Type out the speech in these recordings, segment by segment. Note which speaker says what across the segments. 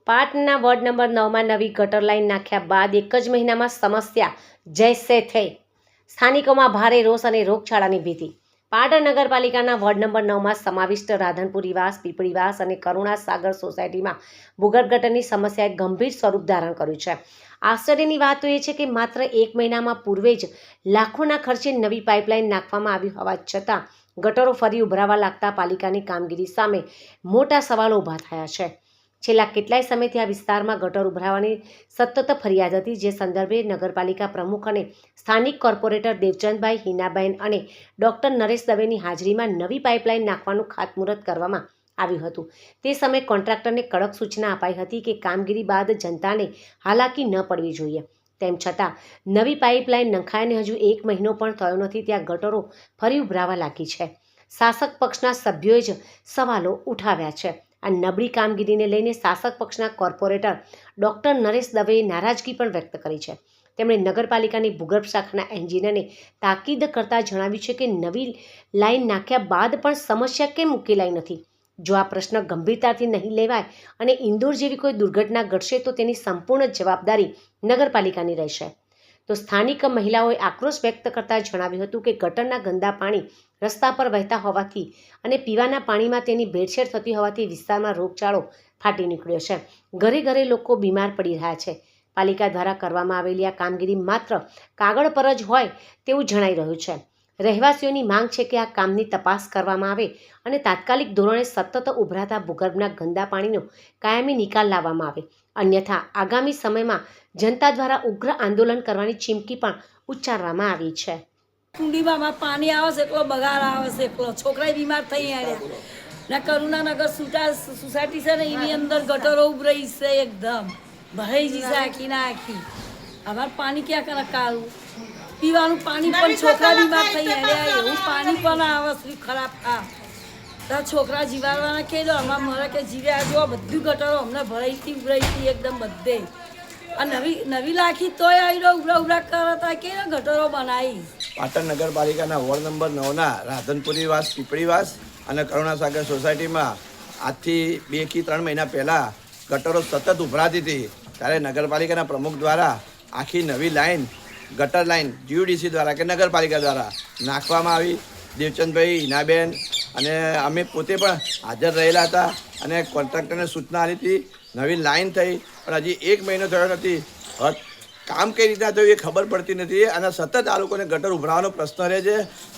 Speaker 1: પાટણના ward number 9માં નવી ગટર લાઇન નાખ્યા બાદ એક જ મહિનામાં સમસ્યા જૈસે થઈ. સ્થાનિકોમાં ભારે રોષ અને રોગચાળાની ભીતિ. પાટણ નગરપાલિકાના વોર્ડ નંબર 9માં સમાવિષ્ટ રાધનપુરીવાસ, પીપળીવાસ અને કરુણા સાગર સોસાયટીમાં ભૂગર્ભ ગટરની સમસ્યાએ ગંભીર સ્વરૂપ ધારણ કર્યું છે. આશ્ચર્યની વાત તો એ છે કે માત્ર એક મહિનામાં પૂર્વે જ લાખોના ખર્ચે નવી પાઇપલાઇન નાખવામાં આવી હોવા છતાં ગટરો ફરી ઉભરાવા લાગતા પાલિકાની કામગીરી સામે મોટા સવાલો ઊભા થયા છે. છેલ્લા કેટલાય સમયથી આ વિસ્તારમાં ગટર ઉભરાવાની સતત ફરિયાદ હતી, જે સંદર્ભે નગરપાલિકા પ્રમુખ અને સ્થાનિક કોર્પોરેટર દેવચંદભાઈ, હિનાબેન અને ડૉક્ટર નરેશ દવેની હાજરીમાં નવી પાઇપલાઇન નાખવાનું ખાતમુહૂર્ત કરવામાં આવ્યું હતું. તે સમયે કોન્ટ્રાક્ટરને કડક સૂચના અપાઈ હતી કે કામગીરી બાદ જનતાને હાલાકી ન પડવી જોઈએ. તેમ છતાં નવી પાઇપલાઇન નંખાઈને હજુ એક મહિનો પણ થયો નથી, ત્યાં ગટરો ફરી ઉભરાવા લાગી છે. શાસક પક્ષના સભ્યોએ જ સવાલો ઉઠાવ્યા છે. આ નબળી કામગીરીને લઈને શાસક પક્ષના કોર્પોરેટર ડૉક્ટર નરેશ દવેએ નારાજગી પણ વ્યક્ત કરી છે. તેમણે નગરપાલિકાની ભૂગર્ભ શાખાના એન્જિનિયરને તાકીદ કરતા જણાવ્યું છે કે નવી લાઇન નાખ્યા બાદ પણ સમસ્યા કેમ ઉકેલાઈ નથી. જો આ પ્રશ્ન ગંભીરતાથી નહીં લેવાય અને ઇન્દોર જેવી કોઈ દુર્ઘટના ઘટશે તો તેની સંપૂર્ણ જવાબદારી નગરપાલિકાની રહેશે. તો સ્થાનિક મહિલાઓએ આક્રોશ વ્યક્ત કરતા જણાવ્યું હતું કે ગટરના ગંદા પાણી રસ્તા પર વહેતા હોવાથી અને પીવાના પાણીમાં તેની ભેળસેળ થતી હોવાથી વિસ્તારમાં રોગચાળો ફાટી નીકળ્યો છે. ઘરે ઘરે લોકો બીમાર પડી રહ્યા છે. પાલિકા દ્વારા કરવામાં આવેલી આ કામગીરી માત્ર કાગળ પર જ હોય તેવું જણાઈ રહ્યું છે. રહેવાસીઓની માંગ છે કે આ કામની તપાસ કરવામાં આવે અને તાત્કાલિક ધોરણે સતત ઉભરાતા ભૂગર્ભના ગંદા પાણીનો કાયમી નિકાલ લાવવામાં આવે. અન્યથા આગામી સમયમાં જનતા દ્વારા ઉગ્ર આંદોલન કરવાની ચીમકી પણ ઉચ્ચારવામાં આવી છે.
Speaker 2: કુંડીમાં પાણી આવે છે, એટલો બગાડ આવે છે, એટલો છોકરા બીમાર થઈ આવ્યા ને. કરુણાનગર સોસાયટી છે ને, એની અંદર ગટરો ઉભરાઈ છે, એકદમ ભરાઈ જશે આખી ના આખી. અમારે પાણી ક્યાં કરે કાઢવું? પીવાનું પાણી પણ છોકરા બીમાર થઈ આવ્યા, એવું પાણી પણ આવે છે ખરાબ. આ છોકરા જીવાડવાના કહી દો, અમારા મરે કે જીવ્યા જો બધું ગટરો અમને ભરાઈથી ઉભરાઈથી એકદમ બધે. આ નવી લાખી તોય આવી ઉભરા કરતા કે ગટરો બનાવી.
Speaker 3: પાટણ નગરપાલિકાના વોર્ડ નંબર 9ના રાધનપુરીવાસ, પીપળીવાસ અને કરુણાસાગર સોસાયટીમાં આજથી 2 થી 3 મહિના પહેલાં ગટરો સતત ઉભરાતી હતી. ત્યારે નગરપાલિકાના પ્રમુખ દ્વારા આખી નવી લાઈન, ગટર લાઈન GUDC દ્વારા કે નગરપાલિકા દ્વારા નાખવામાં આવી. દેવચંદભાઈ, હિનાબેન અને અમે પોતે પણ હાજર રહેલા હતા અને કોન્ટ્રાક્ટરને સૂચના આપી હતી. નવી લાઈન થઈ પણ હજી 1 મહિનો થયો નથી. કામ કઈ રીતના થયું એ ખબર પડતી નથી અને સતત આ લોકોને ગટર ઉભરાવાનો પ્રશ્ન રહે છે.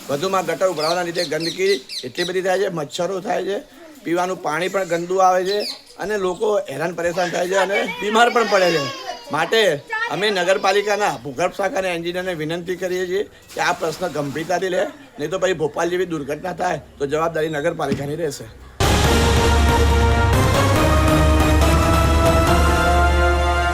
Speaker 3: વધુમાં ગટર ઉભરાવાના લીધે ગંદકી એટલી બધી થાય છે, મચ્છરો થાય છે, પીવાનું પાણી પણ ગંદુ આવે છે અને લોકો હેરાન પરેશાન થાય છે અને બીમાર પણ પડે છે. માટે અમે નગરપાલિકાના ભૂગર્ભ શાખાના એન્જિનિયરને વિનંતી કરીએ છીએ કે આ પ્રશ્ન ગંભીરતાથી લે, નહીં તો પછી ભોપાલ જેવી દુર્ઘટના થાય તો જવાબદારી નગરપાલિકાની રહેશે.